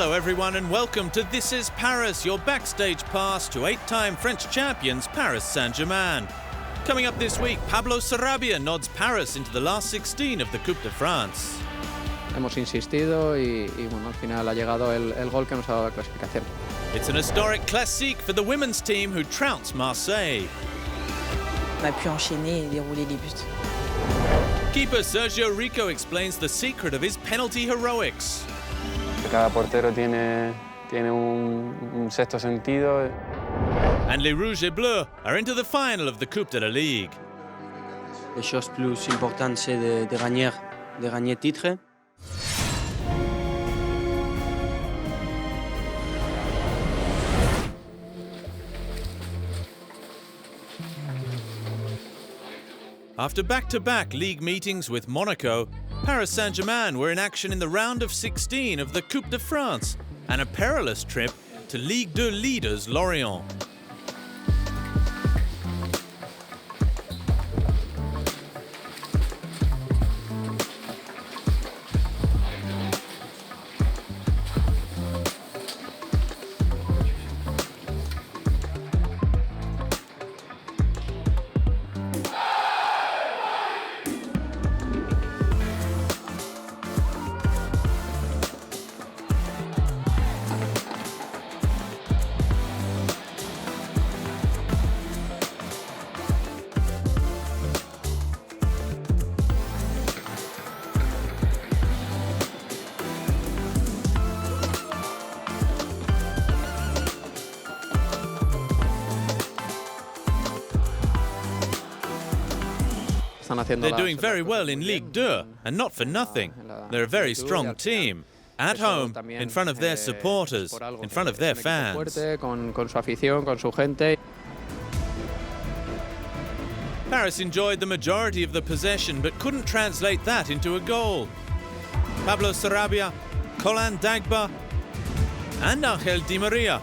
Hello everyone and welcome to This is Paris, your backstage pass to 8-time French champions Paris Saint-Germain. Coming up this week, Pablo Sarabia nods Paris into the last 16 of the Coupe de France. Hemos insistido y bueno, al final ha llegado el gol que nos ha dado la clasificación. It's an historic classique for the women's team who trounced Marseille. On a pu enchaîner et dérouler les buts. Keeper Sergio Rico explains the secret of his penalty heroics. Cada portero tiene un sexto sentido. And Les Rouges et Bleus are into the final of the Coupe de la Ligue. Les choses plus importantes, c'est de gagner titre. After back-to-back league meetings with Monaco, Paris Saint-Germain were in action in the round of 16 of the Coupe de France and a perilous trip to Ligue 2 leaders Lorient. They're doing very well in Ligue 2, and not for nothing. They're a very strong team. At home, in front of their supporters, in front of their fans. Paris enjoyed the majority of the possession, but couldn't translate that into a goal. Pablo Sarabia, Colin Dagba, and Angel Di Maria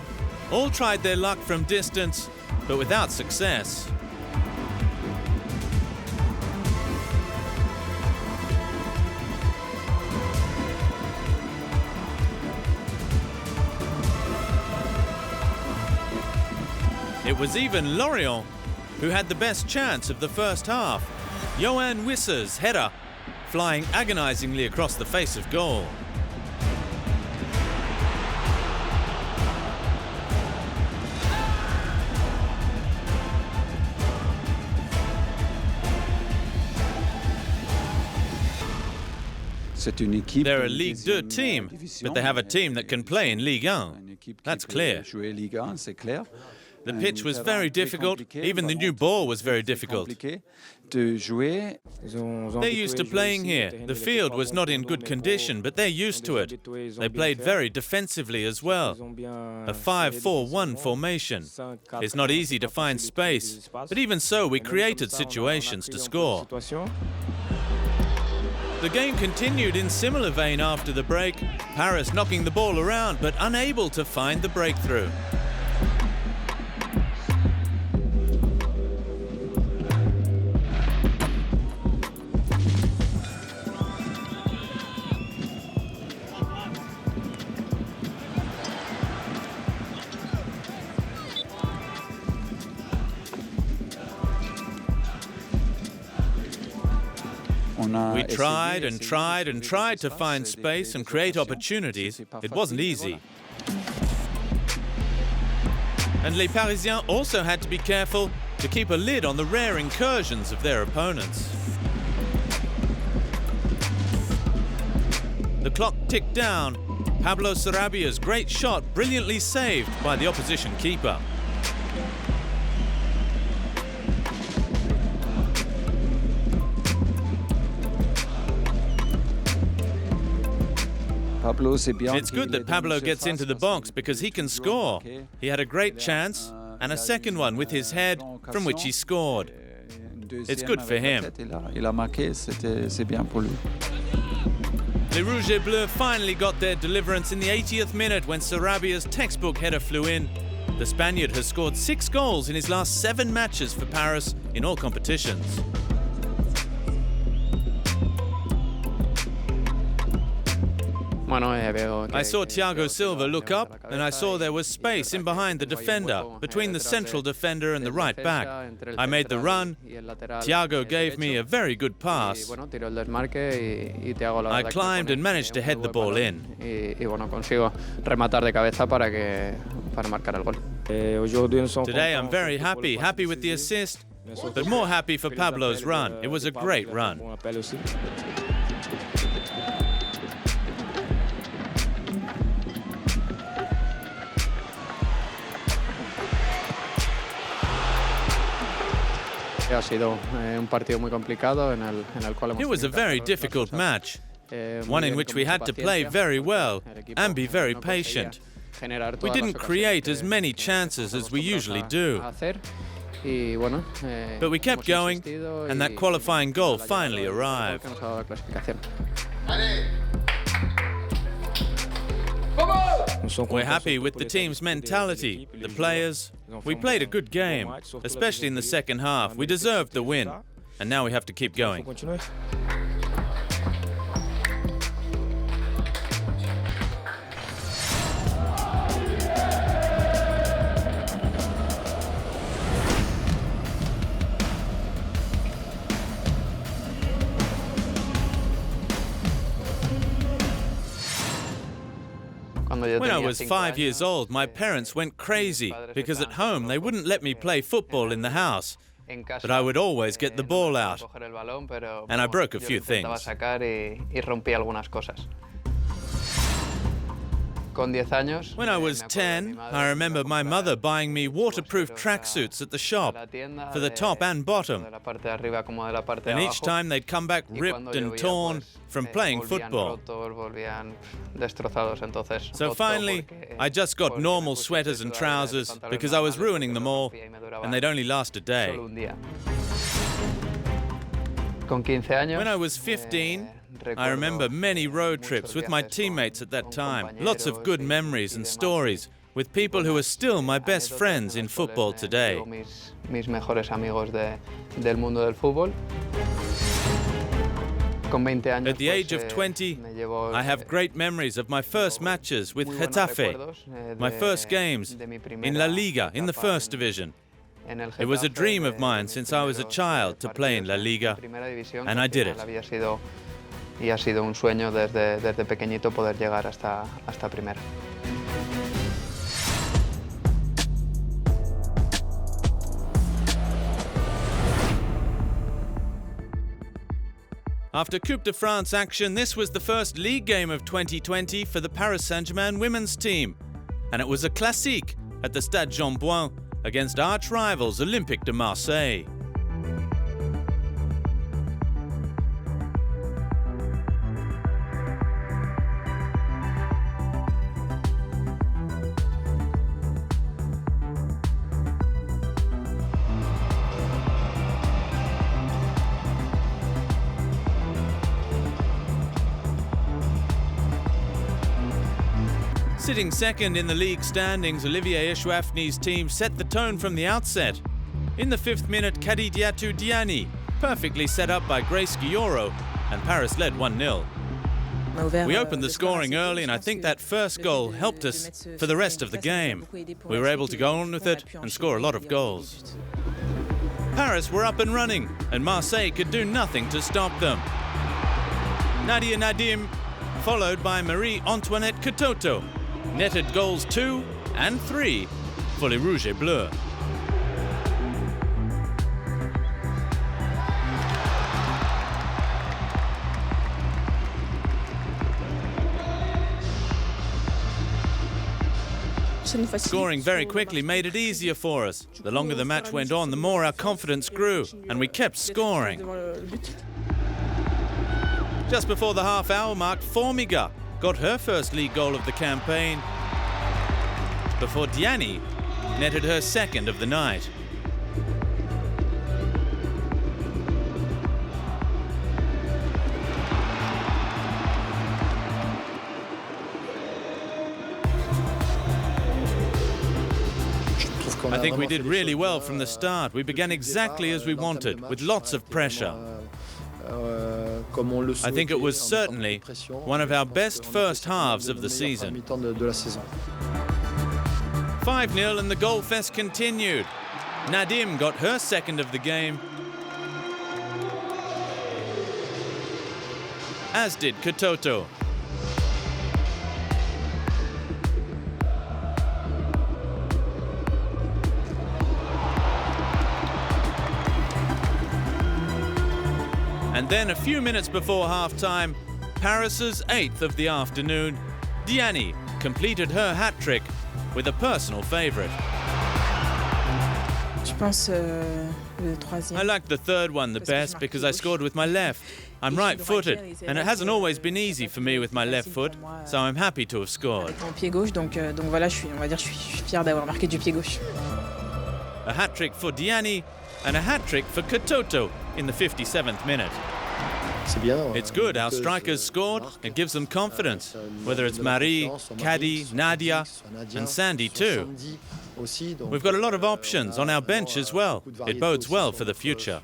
all tried their luck from distance, but without success. It was even Lorient who had the best chance of the first half. Yoann Wissa's header flying agonizingly across the face of goal. They're a Ligue 2 team, but they have a team that can play in Ligue 1. That's clear. The pitch was very difficult, even the new ball was very difficult. They're used to playing here. The field was not in good condition, but they're used to it. They played very defensively as well. A 5-4-1 formation. It's not easy to find space, but even so we created situations to score. The game continued in similar vein after the break, Paris knocking the ball around but unable to find the breakthrough. We tried and tried and tried to find space and create opportunities. It wasn't easy. And Les Parisiens also had to be careful to keep a lid on the rare incursions of their opponents. The clock ticked down. Pablo Sarabia's great shot brilliantly saved by the opposition keeper. It's good that Pablo gets into the box because he can score. He had a great chance and a second one with his head from which he scored. It's good for him. Les Rouges et Bleus finally got their deliverance in the 80th minute when Sarabia's textbook header flew in. The Spaniard has scored 6 goals in his last 7 matches for Paris in all competitions. I saw Thiago Silva look up, and I saw there was space in behind the defender, between the central defender and the right back. I made the run. Thiago gave me a very good pass. I climbed and managed to head the ball in. Today I'm very happy with the assist, but more happy for Pablo's run. It was a great run. It was a very difficult match, one in which we had to play very well and be very patient. We didn't create as many chances as we usually do. But we kept going, and that qualifying goal finally arrived. We're happy with the team's mentality, the players. We played a good game, especially in the second half. We deserved the win, and now we have to keep going. When I was 5 years old, my parents went crazy because at home they wouldn't let me play football in the house. But I would always get the ball out, and I broke a few things. When I was 10, I remember my mother buying me waterproof tracksuits at the shop, for the top and bottom. And each time they'd come back ripped and torn from playing football. So finally, I just got normal sweaters and trousers because I was ruining them all, and they'd only last a day. When I was 15, I remember many road trips with my teammates at that time. Lots of good memories and stories with people who are still my best friends in football today. At the age of 20, I have great memories of my first matches with Getafe, my first games in La Liga, in the first division. It was a dream of mine since I was a child to play in La Liga, and I did it. Y ha sido un sueño desde pequeñito poder llegar hasta primera. After Coupe de France action, this was the first league game of 2020 for the Paris Saint-Germain women's team. And it was a classique at the Stade Jean-Bouin against arch rivals Olympique de Marseille. Sitting second in the league standings, Olivier Echouafny's team set the tone from the outset. In the 5th minute, Kadidiatou Diani, perfectly set up by Grace Guilloro, and Paris led 1-0. We opened the scoring early, and I think that first goal helped us for the rest of the game. We were able to go on with it and score a lot of goals. Paris were up and running, and Marseille could do nothing to stop them. Nadia Nadim, followed by Marie-Antoinette Katoto, netted goals 2 and 3 for Les Rouges et Bleus. Scoring very quickly made it easier for us. The longer the match went on, the more our confidence grew, and we kept scoring. Just before the half-hour mark, Formiga got her first league goal of the campaign, before Diani netted her second of the night. I think we did really well from the start. We began exactly as we wanted, with lots of pressure. I think it was certainly one of our best first halves of the season. 5-0 and the goal fest continued. Nadim got her second of the game, as did Katoto. And then a few minutes before half-time, Paris's 8th of the afternoon, Diani completed her hat-trick with a personal favourite. I like the third one the best because I scored with my left. I'm right-footed, and it hasn't always been easy for me with my left foot, so I'm happy to have scored. A hat-trick for Diani and a hat-trick for Katoto in the 57th minute. It's good our strikers scored. It gives them confidence, whether it's Marie, Kadi, Nadia and Sandy too. We've got a lot of options on our bench as well. It bodes well for the future.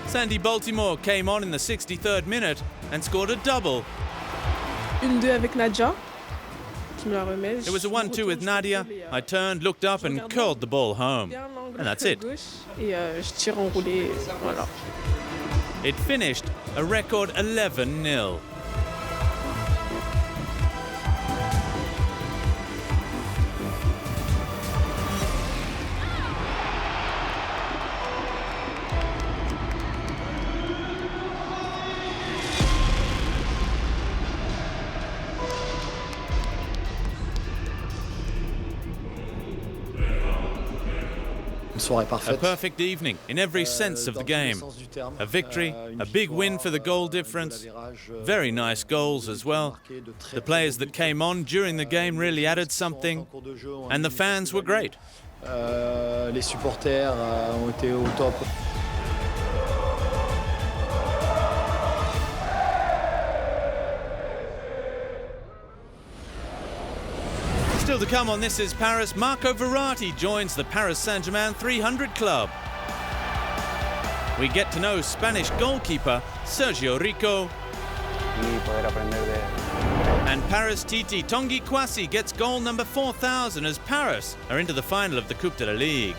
Sandy Baltimore came on in the 63rd minute and scored a double. 1-2 avec Nadia. It was a 1-2 with Nadia. I turned, looked up and curled the ball home. And that's it. It finished a record 11-0. A perfect evening in every sense of the game. A victory, a big win for the goal difference, very nice goals as well. The players that came on during the game really added something, and the fans were great. Les supporters ont été au top. Still to come on This Is Paris, Marco Verratti joins the Paris Saint-Germain 300 club. We get to know Spanish goalkeeper Sergio Rico. And Paris Titi Tanguy Kouassi gets goal number 4,000 as Paris are into the final of the Coupe de la Ligue.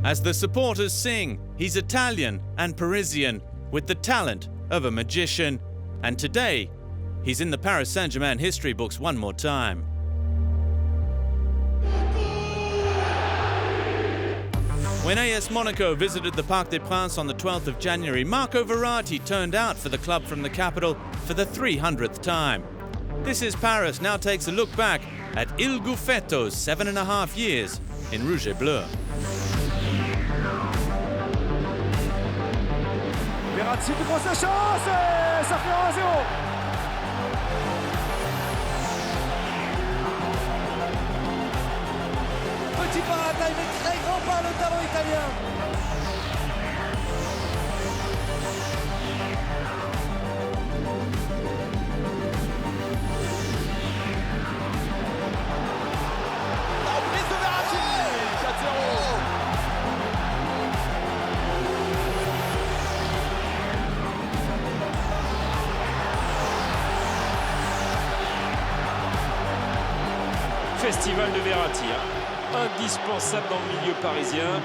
As the supporters sing, he's Italian and Parisian with the talent of a magician. And today, he's in the Paris Saint-Germain history books one more time. When AS Monaco visited the Parc des Princes on the 12th of January, Marco Verratti turned out for the club from the capital for the 300th time. This Is Paris now takes a look back at Il Gouffetto's 7.5 years in Rouge et Bleu. Verratti qui prend sa chance et ça fait 1-0. Petit pas à taille mais très grand pas le talent italien. La prise de Verratti, 4-0. Festival de Verratti, indispensable dans le milieu parisien.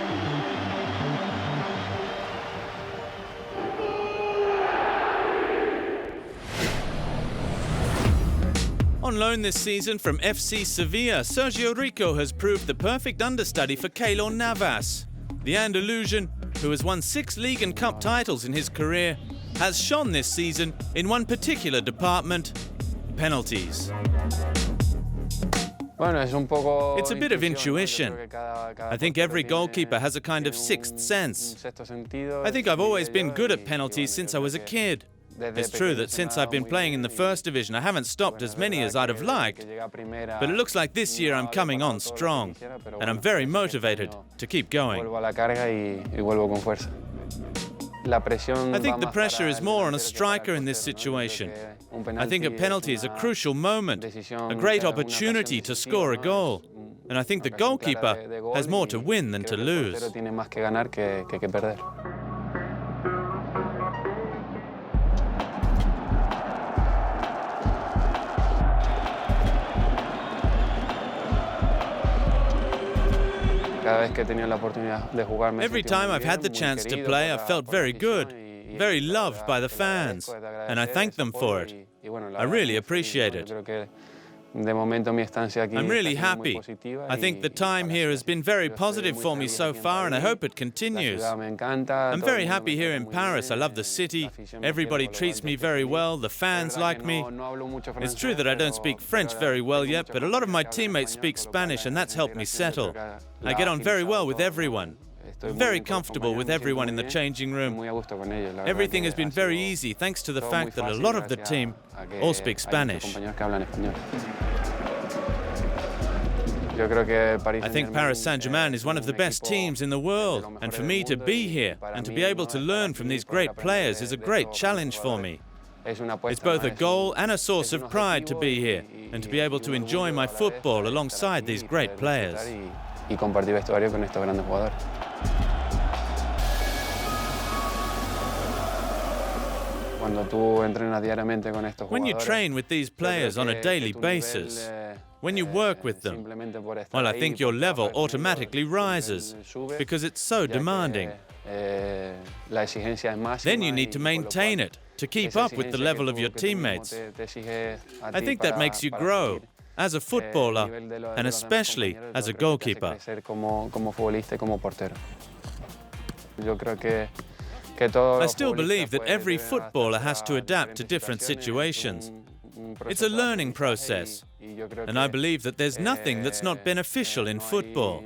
On loan this season from FC Sevilla, Sergio Rico has proved the perfect understudy for Keylor Navas. The Andalusian, who has won 6 league and cup titles in his career, has shone this season in one particular department: penalties. It's a bit of intuition. I think every goalkeeper has a kind of sixth sense. I think I've always been good at penalties since I was a kid. It's true that since I've been playing in the first division, I haven't stopped as many as I'd have liked. But it looks like this year I'm coming on strong, and I'm very motivated to keep going. I think the pressure is more on a striker in this situation. I think a penalty is a crucial moment, a great opportunity to score a goal. And I think the goalkeeper has more to win than to lose. Every time I've had the chance to play, I've felt very good, very loved by the fans, and I thank them for it. I really appreciate it. I'm really happy. I think the time here has been very positive for me so far, and I hope it continues. I'm very happy here in Paris. I love the city. Everybody treats me very well. The fans like me. It's true that I don't speak French very well yet, but a lot of my teammates speak Spanish, and that's helped me settle. I get on very well with everyone. Very comfortable with everyone in the changing room. Everything has been very easy thanks to the fact that a lot of the team all speak Spanish. I think Paris Saint-Germain is one of the best teams in the world, and for me to be here and to be able to learn from these great players is a great challenge for me. It's both a goal and a source of pride to be here and to be able to enjoy my football alongside these great players. When you train with these players on a daily basis, when you work with them, well, I think your level automatically rises because it's so demanding. Then you need to maintain it to keep up with the level of your teammates. I think that makes you grow as a footballer and especially as a goalkeeper. I still believe that every footballer has to adapt to different situations. It's a learning process, and I believe that there's nothing that's not beneficial in football.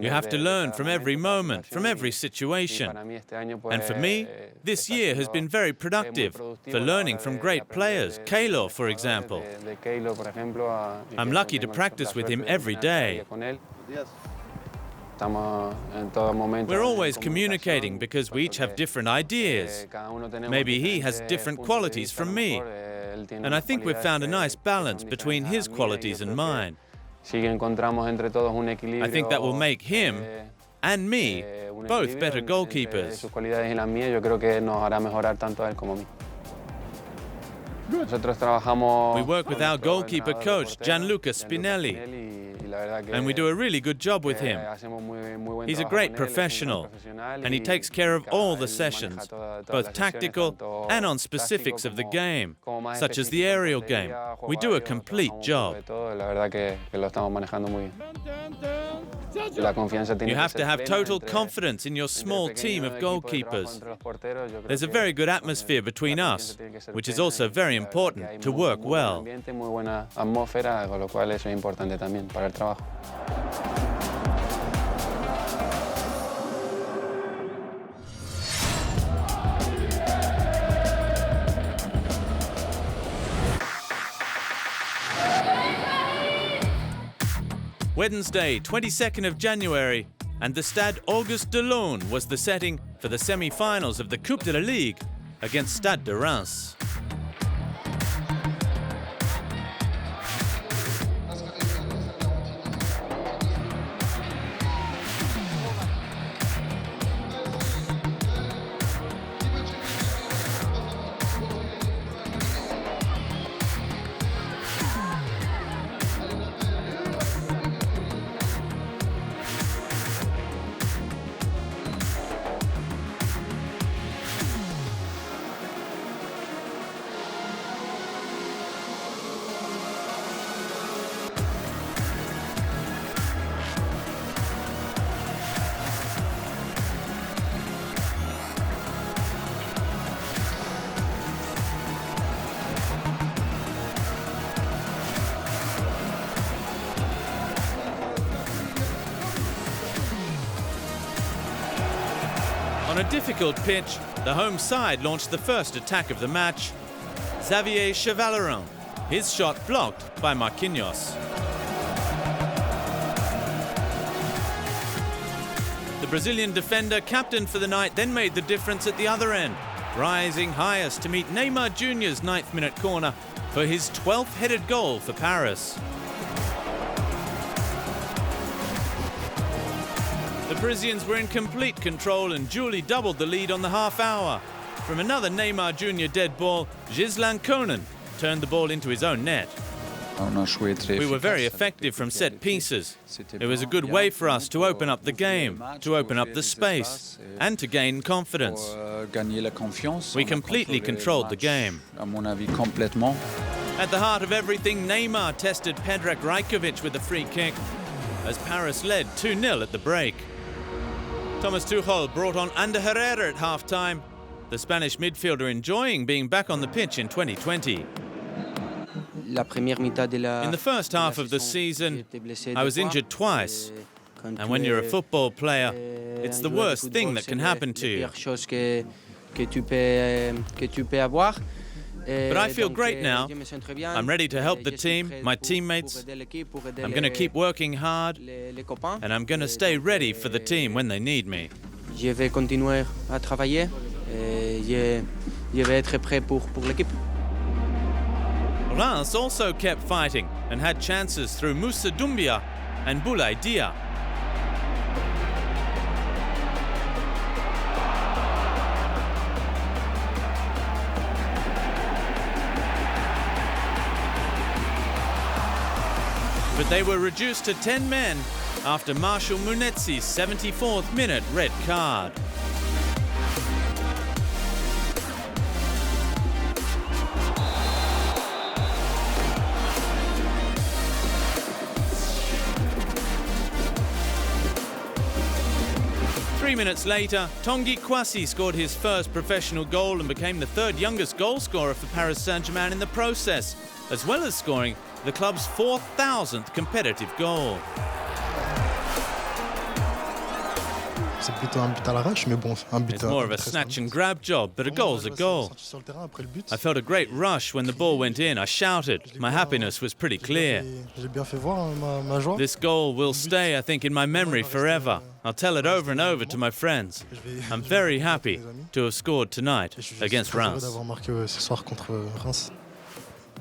You have to learn from every moment, from every situation. And for me, this year has been very productive for learning from great players, Keylor, for example. I'm lucky to practice with him every day. We're always communicating because we each have different ideas. Maybe he has different qualities from me. And I think we've found a nice balance between his qualities and mine. I think that will make him and me both better goalkeepers. We work with our goalkeeper coach, Gianluca Spinelli, and we do a really good job with him. He's a great professional, and he takes care of all the sessions, both tactical and on specifics of the game, such as the aerial game. We do a complete job. You have to have total confidence in your small team of goalkeepers. There's a very good atmosphere between us, which is also very important to work well. Wednesday, 22nd of January, and the Stade Auguste Delaune was the setting for the semi-finals of the Coupe de la Ligue against Stade de Reims. On a difficult pitch, the home side launched the first attack of the match. Xavier Chevalerin, his shot blocked by Marquinhos. The Brazilian defender, captained for the night, then made the difference at the other end, rising highest to meet Neymar Jr.'s 9th-minute corner for his 12th headed goal for Paris. The Parisians were in complete control and duly doubled the lead on the half hour. From another Neymar Jr. dead ball, Ghislain Konan turned the ball into his own net. We were very effective from set pieces. It was a good way for us to open up the game, to open up the space, and to gain confidence. We completely controlled the game. At the heart of everything, Neymar tested Predrag Rajkovic with a free kick as Paris led 2-0 at the break. Thomas Tuchel brought on Ander Herrera at half-time, the Spanish midfielder enjoying being back on the pitch in 2020. In the first half of the season, I was injured twice. And when you're a football player, it's the worst thing that can happen to you. But I feel great now. I'm ready to help the team, my teammates. I'm going to keep working hard, and I'm going to stay ready for the team when they need me. Je vais continuer à travailler et je vais être prêt pour l'équipe. Reims also kept fighting and had chances through Moussa Doumbia and Boulaye Dia. But they were reduced to 10 men after Marshal Munetzi's 74th minute red card. Three minutes later, Tanguy Kouassi scored his first professional goal and became the third youngest goal scorer for Paris Saint-Germain in the process, as well as scoring the club's 4,000th competitive goal. It's more of a snatch and grab job, but a goal's a goal. I felt a great rush when the ball went in. I shouted. My happiness was pretty clear. This goal will stay, I think, in my memory forever. I'll tell it over and over to my friends. I'm very happy to have scored tonight against Reims.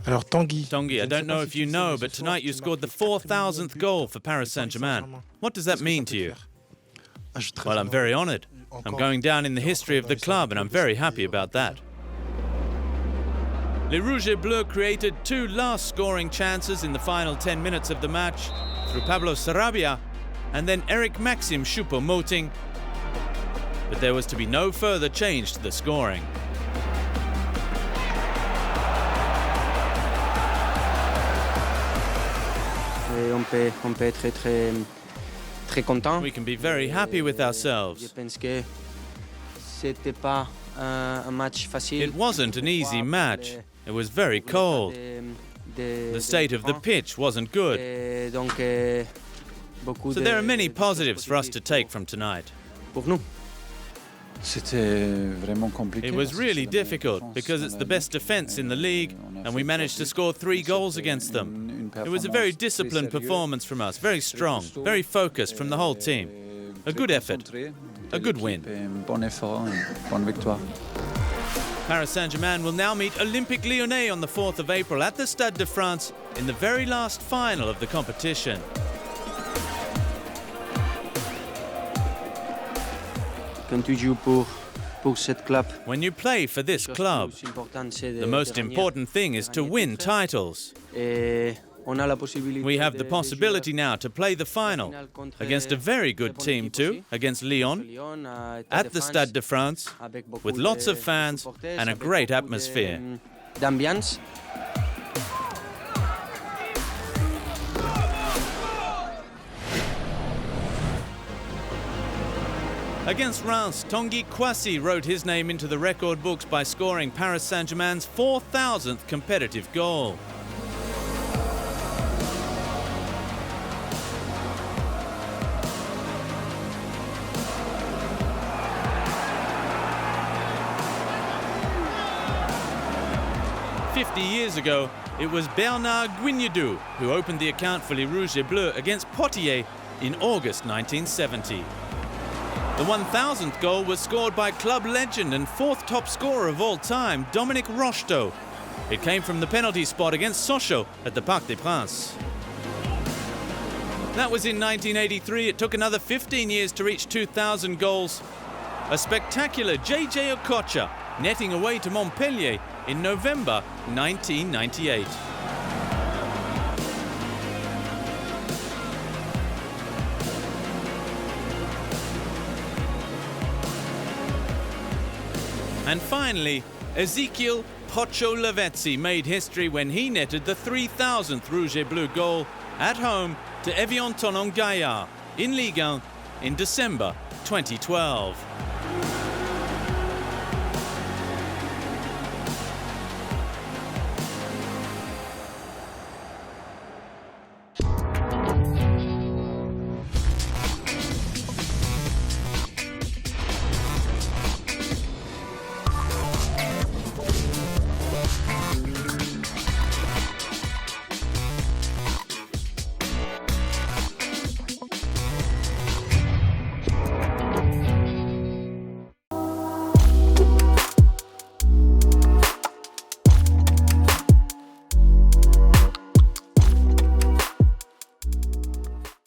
Tanguy, I don't know if you know, but tonight you scored the 4,000th goal for Paris Saint-Germain. What does that mean to you? Well, I'm very honoured. I'm going down in the history of the club, and I'm very happy about that. Les Rouges et Bleus created two last scoring chances in the final 10 minutes of the match through Pablo Sarabia and then Eric Maxim Choupo-Moting. But there was to be no further change to the scoring. We can be very happy with ourselves. It wasn't an easy match. It was very cold. The state of the pitch wasn't good. So there are many positives for us to take from tonight. It was really difficult because it's the best defense in the league and we managed to score 3 goals against them. It was a very disciplined performance from us, very strong, very focused from the whole team. A good effort, a good win. Paris Saint-Germain will now meet Olympique Lyonnais on the 4th of April at the Stade de France in the very last final of the competition. When you play for this club, the most important thing is to win titles. We have the possibility now to play the final against a very good team too, against Lyon, at the Stade de France, with lots of fans and a great atmosphere. Against Reims, Tanguy Kouassi wrote his name into the record books by scoring Paris Saint-Germain's 4,000th competitive goal. Years ago, it was Bernard Guignedou who opened the account for Les Rouges et Bleus against Poitiers in August 1970. The 1000th goal was scored by club legend and fourth top scorer of all time, Dominique Rocheteau. It came from the penalty spot against Sochaux at the Parc des Princes. That was in 1983. It took another 15 years to reach 2,000 goals. A spectacular J.J. Okocha netting away to Montpellier in November 1998. And finally, Ezekiel Pocho Lavezzi made history when he netted the 3,000th Rouge et Bleu goal at home to Evian Tonon Gaillard in Ligue 1 in December 2012.